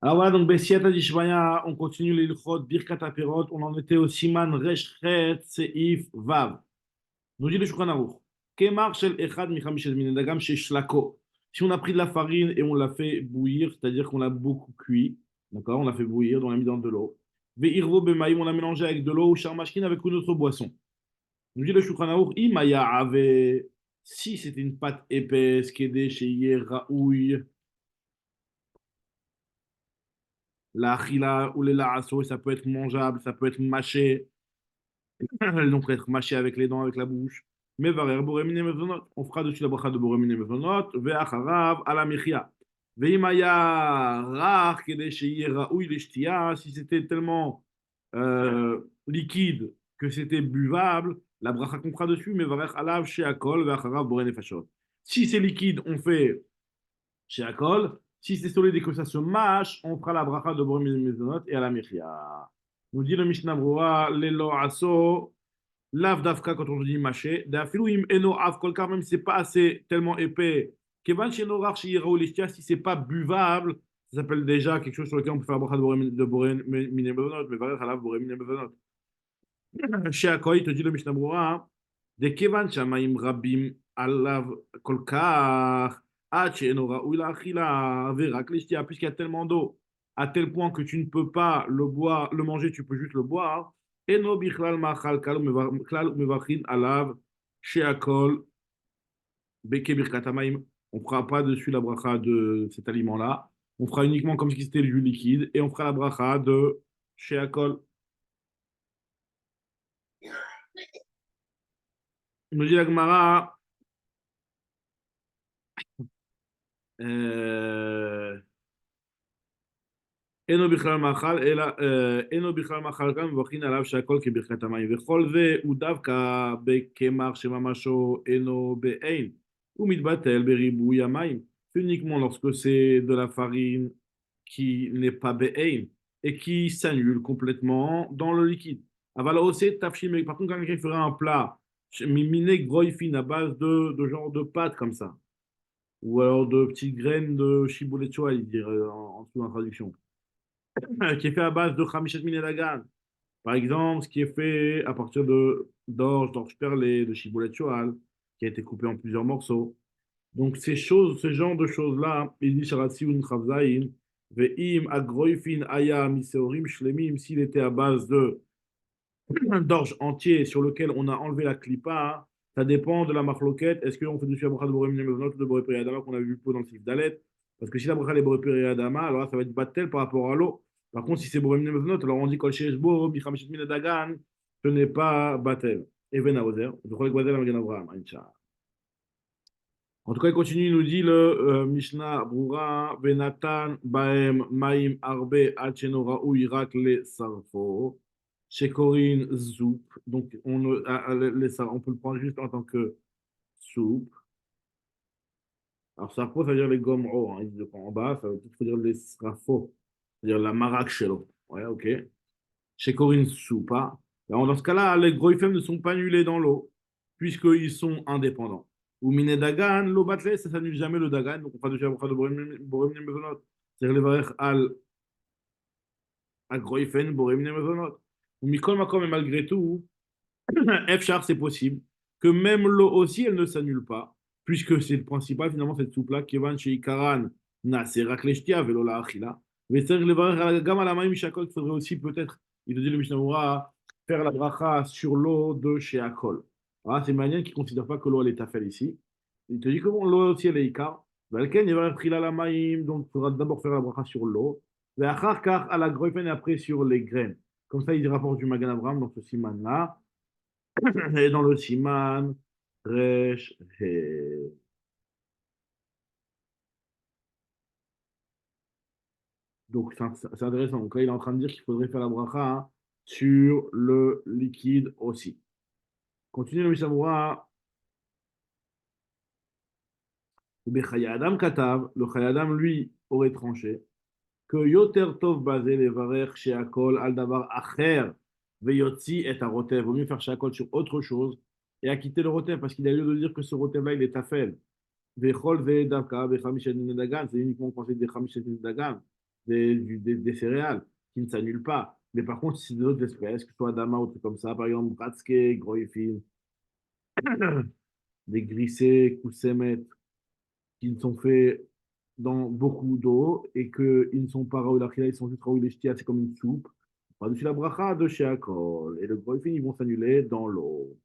Alors voilà, donc Bessiata Dishmaya, on continue les Ilchot, Birkat Apirot, on en était au Siman Reshchet Seif Vav. Nous dit le Shulchan Aruch. Kemar shel echad michamish min dagam chez Shlako. Si on a pris de la farine et on l'a fait bouillir, c'est-à-dire qu'on l'a beaucoup cuit, d'accord, on l'a fait bouillir, on l'a mis dans de l'eau. Ve'irvo b'maïm, on l'a mélangé avec de l'eau ou charmashkin avec une autre boisson. Nous dit le Shulchan Aruch, imaya avait, si c'était une pâte épaisse, kédé chez raouille, la achila ou les la'asso, ça peut être mangeable, ça peut être mâché, donc être mâché avec les dents, avec la bouche. Mais varer boremine mezonot. On fera dessus la bracha de boremine mezonot. Ve'acharav ala mechia. Ve'imaya rach kedei sheyeh raoui leshtia. Si c'était tellement liquide que c'était buvable, la bracha qu'on fera dessus, mais varer alav sheakol ve'acharav boré nefashot. Si c'est liquide, on fait sheakol. Si c'est solide et que ça se mâche, on fera la bracha de boremine mezonot et ala mechia. Nous dit le Mishnah Brura, lelo aso. Lav davka, quand on dit mâché, d'afilouim eno av kolkar, même si c'est pas assez tellement épais, kevan shenorar shiraou lishtia, si c'est pas buvable, ça s'appelle déjà quelque chose sur lequel on peut faire bracha de boré mine bevonot, mais varer halav boré mine bevonot. Chez Akoy, te dit le Mishnah Brura, de kevan shamaim rabim alav kolkar, ad shenorar ou la achila, verak lishtia, puisqu'il y a tellement d'eau, à tel point que tu ne peux pas le boire, le manger, tu peux juste le boire. Eno bichlal machal klal mevachin alav sheakol beke birkat hamayim. On ne fera pas dessus la bracha de cet aliment-là. On fera uniquement comme si c'était le jus liquide et on fera la bracha de sheakol. Nous dit la Gemara, euh, Eno bichlal machal, eno bichlal machal kan mevachin alav sheakol ke birkat hamayim. Vechol ve udavka bekemar shemamasho eno be'ein. Ou mitbatel beribou yamayim. C'est uniquement lorsque c'est de la farine qui n'est pas be'ein et qui s'annule complètement dans le liquide. Aval aussi tafshim. Par contre, quand quelqu'un ferait un plat, miminé groifin à base de genre de pâte comme ça, ou alors de petites graines de shibuletchoa, il dirait en dessous en traduction, qui est fait à base de chamishat minelagan. Par exemple, ce qui est fait à partir de d'orge perlée, de ciboulette choal, qui a été coupé en plusieurs morceaux. Donc, ces choses, ce genre de choses-là, il dit Sharatziun Chavzaïn, Ve'im agroifin aya miseorim shlemim, s'il était à base de d'orge entier sur lequel on a enlevé la clipa, ça dépend de la marloquette. Est-ce qu'on fait dessus la bracha de Boré Minimevnot ou de Boré Periadama qu'on a vu peu dans le sif d'Alet? Parce que si la bracha est Boré Periadama, alors là, ça va être battel par rapport à l'eau. Par contre, si c'est Boré Minimevnot, alors on dit Kol Sheshbo, Michamishit Minadagan, ce n'est pas battel. Et Venaozer, je crois que Bazel Amagan Abraham, Inch'Allah. En tout cas, il continue, il nous dit le Mishnah Brura, Venatan, Baem, Maim, Arbe, Alchenora, ou Irak, les Sarfo, Shekorin, Zoup. Donc, on peut le prendre juste en tant que soupe. Alors, Sarfo, ça veut dire les gomro, hein, il le prend en bas, ça veut peut-être dire les Sarfo, c'est-à-dire la marak shelo. Ouais, ok. Shekorin, soupa. Alors, dans ce cas-là, les goïfem ne sont pas annulés dans l'eau, puisqu'ils sont indépendants. Ou mine dagan, l'eau batlé, ça s'annule jamais le dagan, donc on fera de de borem mezonot. C'est-à-dire les varech al goïfen, borem mezonot. Ou mikol makom, et malgré tout, F-char, c'est possible que même l'eau aussi, elle ne s'annule pas, puisque c'est le principal, finalement, cette soupe-là, Kevan chez Ikaran, na, c'est rakleshtia, velo la achila. Mais c'est-à-dire les varech gam ala maïm shakol, il faudrait aussi peut-être, il te dit le Mishnah Moura, faire la bracha sur l'eau de chez Akol. Ah, c'est Manian qui ne considère pas que l'eau elle est tafel ici. Il te dit que bon, l'eau aussi elle est Ikar. Valken, il va pris la maïm, donc il faudra d'abord faire la bracha sur l'eau. Et achar kar à la groifen et après sur les graines. Comme ça, il rapporte du Magan Abraham dans ce siman-là. Et dans le siman, Resh, He. Donc c'est intéressant. Donc là, il est en train de dire qu'il faudrait faire la bracha hein, sur le liquide aussi. Continue le Mishamura. Adam Katav, le Chayadam, lui, aurait tranché que Yoter Tov Bazé les Varer Sheakol al Davar Acher Veyotzi et Arotev. Vaut mieux faire Sheakol sur autre chose et acquitter le Rotev parce qu'il a lieu de dire que ce Rotev-là, il est tafel. Vechol ve davka vechamishet dagan, c'est uniquement quand c'est des chamishet dagan, des céréales, qui ne s'annulent pas. Mais par contre, si c'est d'autres espèces, que ce soit Adama ou trucs comme ça, par exemple, Bratske, Groifin, des grissés, Koussemet, qui ne sont faits dans beaucoup d'eau et qu'ils ne sont pas raoul achila, ils sont juste raoul shtia, c'est comme une soupe. Par-dessus la bracha de Sheakol. Et le Groifin, ils vont s'annuler dans l'eau.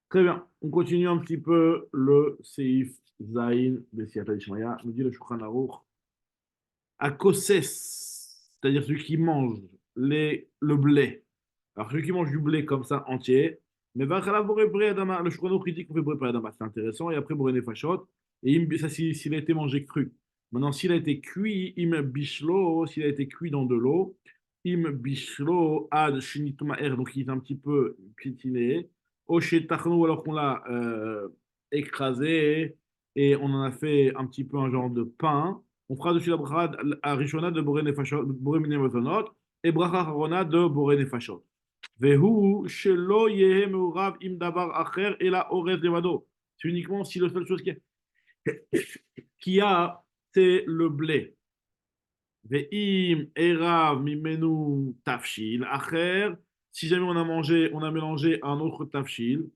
Très bien. On continue un petit peu le Seif Zain de Siyata Ishmael. Nous dit le Shulchan Aruch. À Kosses, c'est-à-dire celui qui mange le blé. Alors, celui qui mange du blé comme ça entier, mais va Adama. Le Shulchan Aruch il dit qu'on fait Boré Adama, c'est intéressant. Et après Boré Nefashot. Et ça, s'il a été mangé cru. Maintenant, s'il a été cuit, im bishlo, s'il a été cuit dans de l'eau, im bishlo ad shinitmaer, donc il est un petit peu piétiné. Oché tachno, alors qu'on l'a écrasé et on en a fait un petit peu un genre de pain. On fera dessus la bracha à Rishona de Boré Nefashot, Boré Mine Mezonot, et bracha Harona de Boré Nefashot. Vehu shelo yehe meurav im davar acher et la orez levado. C'est uniquement si la seule chose qui a, c'est le blé. Ve'im erav mimenu tafshil acher. Si jamais on a mangé, on a mélangé un autre tafshil,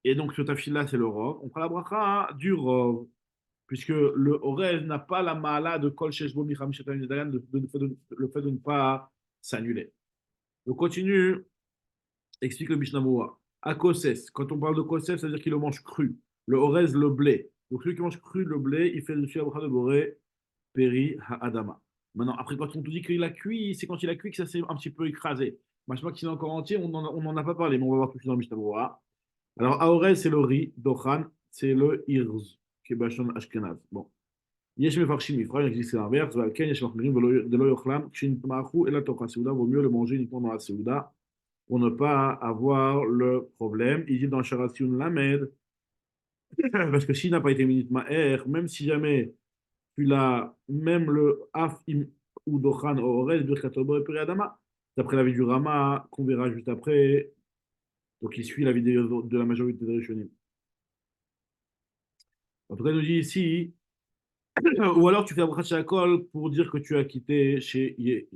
et donc ce tafshil-là, c'est le rov, on fera la bracha du rov, puisque le orez n'a pas la mala de kol sheshbo micham shetam nedagan, le fait de ne pas s'annuler. On continue, explique le Mishnah Moua. À kosses, quand on parle de kosses, ça veut dire qu'il le mange cru. Le orez, le blé. Donc celui qui mange cru le blé, il fait dessus la bracha de boré peri ha'adama. Maintenant, après, quand on te dit qu'il a cuit, c'est quand il a cuit que ça s'est un petit peu écrasé. Moi, je crois qu'il est encore entier, on n'en a pas parlé, mais on va voir tout de suite dans le Mishnah Moua. Alors, Aorez, c'est le riz, Dochan, c'est le Irz, qui est Bachon Ashkenaz. Bon. Yesh mefarshim mifra, il existe l'inverse, Valken, Yesh machmirim, de lo yochlam, kshin ma'achu, et la tocha seuda, vaut mieux le manger uniquement dans la seuda, pour ne pas avoir le problème. Il dit dans Sharatioun Lamed, parce que s'il n'a pas été minute ma'er, même si jamais tu l'as, même le af im ou dochan orez, birkat obo et adama, d'après l'avis du Rama, qu'on verra juste après, donc il suit l'avis de la majorité des Rishonim. En tout cas, il nous dit ici, ou alors tu fais Abrachat Shakol pour dire que tu as quitté chez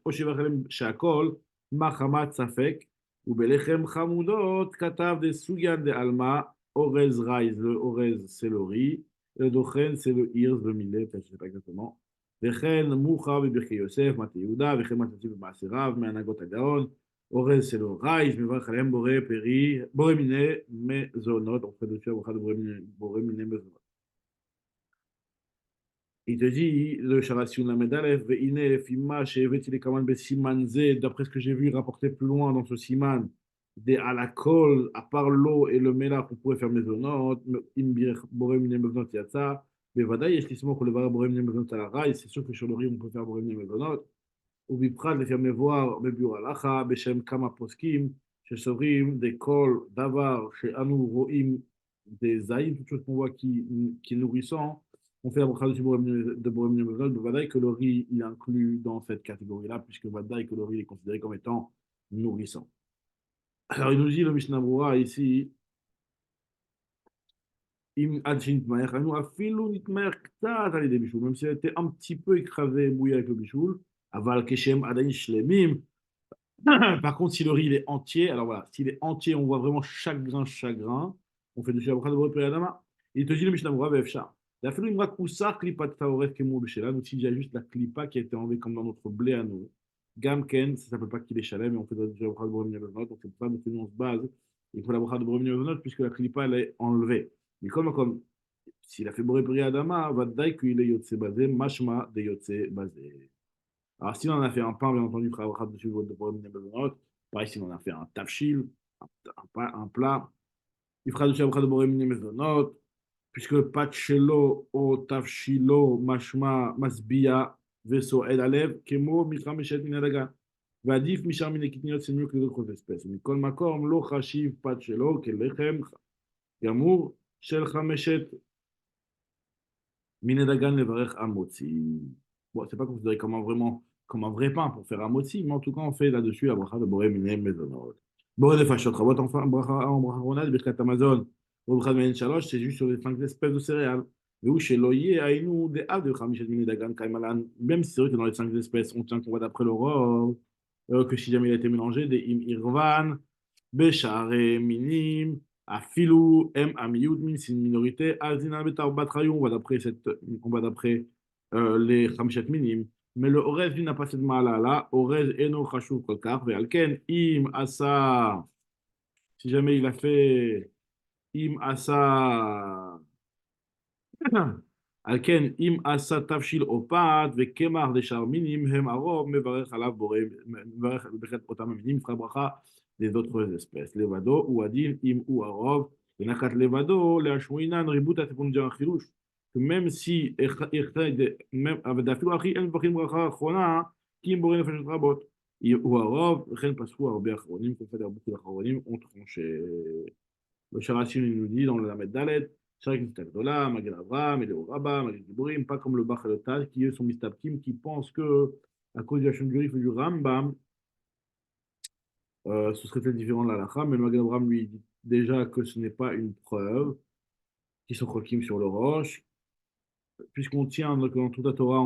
Oshevachem Shakol, Machamat Safek, ou Belechem Chamoudot, Katav de Sugan de Alma, Orez Raiz, le Orez c'est le riz, le Dochen c'est le Irz, le millet, je ne sais pas exactement. Vechen Moucha, Birke Yosef, Mate Yehuda, Vechen Matati Maserav, Meanagot Agaon, Orez c'est le Raiz, Mevachalem Boré Peri, Boré Mine, Mezonot, on fait dessus Abrachat de Boré Mine, Mezonot. Il te dit, le Sharassiun Lamed Aleph, Ve'ine, Fima, Shevet, il est quand même Simanze, d'après ce que j'ai vu rapporter plus loin dans ce Siman, des alakol, à part l'eau et le mélar, on pourrait faire mezonot, imbir, borem, mezonot, yatsa, mais vada, il y a ce qu'on le va borem, mezonot à la rail, c'est sûr que sur le riz, on peut faire borem, mezonot, ou biprat, les faire me voir, bebur alacha, beshem kama poskim, chez Sorim, des kol, davar, chez Anou, roim, des zaïm, toutes choses qu'on voit qui nourrissant, on fait la bracha de Borem Nevezot, de Vadaï que le riz il est inclus dans cette catégorie-là, puisque Vadaï que le riz est considéré comme étant nourrissant. Alors il nous dit le Mishnah Brura ici, Im Adjin Tmaer, Anou Afilou Nitmaer Ktat Ali de Bichoul, même s'il a été un petit peu écrasé, bouillé avec le Bichoul, Aval Keshem Adain Shlemim. Par contre, si le riz il est entier, alors voilà, s'il est entier, on voit vraiment chaque grain. On fait dessus la bracha de Boré Periadama. Il te dit le Mishnah Brura, Vefcha. La fait une rakoussa, klipa de taoret kemo b'shela. Donc, s'il y a juste la klipa qui a été enlevée comme dans notre blé à nous, gamken, ça ne s'appelle pas qu'il est chalem, mais on fait déjà la bracha de Boré Minyavenot. Donc, c'est pour ça que nous on se base. Il faut la bracha de Boré Minyavenot puisque la klipa elle est enlevée. Mais comme s'il a fait Boré Periadama, va daï qu'il est yotse basé, mashma de yotse basé. Alors, si on en a fait un pain, bien entendu, il fera la bracha de Boré Minyavenot. Pareil, si on en a fait un tafshil, un plat, il fera dessus la bracha de Boré Minyavenot. Puisque Pachelo o Tafshilo Mashma Masbia Veso El Alev Kemo Micha Meshet Minadaga. Vadif Mishar Minekitniot, c'est mieux que les autres espèces. Mikol Makom Lo Chashiv Pachelo Kelechem Yamour Shel Chameshet Minadagan Levarech Amotzi. Bon, c'est pas considéré comme un vrai pain pour faire Amotzi, mais en tout cas, on fait là-dessus la bracha de Boré Minem Mezonot. Boré de Fashot, Rabot enfin, bracha en bracha Ronad, Birkat Amazon. ובחד שלוש, c'est juste sur les 5 espèces de céréales. Ou chez Loyer, Aïnou, des A de Khamishat Mini Dagan Kaimalan. Même si c'est vrai que dans les 5 espèces, on tient qu'on va d'après le roi, que si jamais il a été mélangé, des Im Irvan, Béchare Minim, Afilou, M Amioud, Min, c'est une minorité, Azina Betar Batrayon, on va d'après les Khamishat Minim. Mais le Orez, lui, n'a pas cette mal-là. Orez, Eno, Khashou, Kolkar, Vealken, Im, Asa, si jamais il a fait. Im asa על כן, אם עשה תבשיל או פת וקמח דשאר מינים הם הרוב, מברך עליו בורא, מברך בחטא אותם המינים, מבחר ברכה des autres espèces. לבדו הוא הדין אם הוא הרוב, ונחת לבדו להשמועינן ריבותא תפונג'ר החילוש. même si, אבל אפילו אחי אין מברכים ברכה אחרונה, כי אם בורא נפשות רבות. הוא הרוב, וכן פסקו הרבה אחרונים, כפי הרבה אחרונים, ont tranché. Le Sharashi nous dit dans le Lamed Dalet, Sharik Gdola, Magel Avraham, Eleo Rabba, Magel Giborim, pas comme le Bach et le Tal, qui eux sont Mistapkim, qui pensent que, à cause du Hachem du Rif et du Rambam, ce serait peut-être différent de la Lacha, mais Magel Avraham lui dit déjà que ce n'est pas une preuve, qu'ils sont Chokim sur le roche, puisqu'on tient que dans toute la Torah,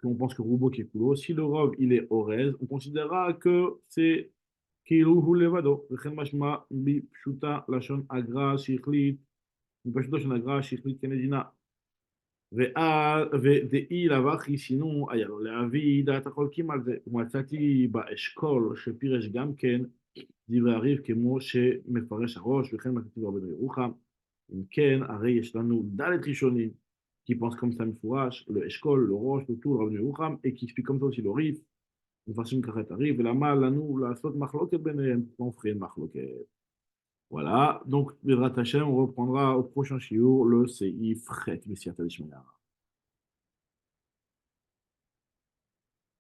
qu'on pense que Roubo qui est Koulo, si le Rov il est Orez, on considérera que c'est Kilu Hu Levado, V'chen Mashma Bi Pshuta Lashon Agra Shichlit, פשוטו של אגרה שהחליט כמדינה. ואי לבכי שינו, היה לו להביא דעת החולקים על זה. ומצאתי באשכול שפירש גם כן דברי הריב כמו שמפרש הראש, וכן מצאתי ברבי ירוחם. אם כן, הרי יש לנו ד' ראשונים, qui pense comme ça מפורש, le אשכול, le ראש, le tout, רבי ירוחם, et qui explique comme ça aussi le ריב, מפרשים ככה את הריב, ולמה לנו לעשות מחלוקת ביניהם, on ferait une מחלוקת. Voilà, donc, Vedrat Hashem, on reprendra au prochain shiur le Seif Chet, Messiat Alishmaya.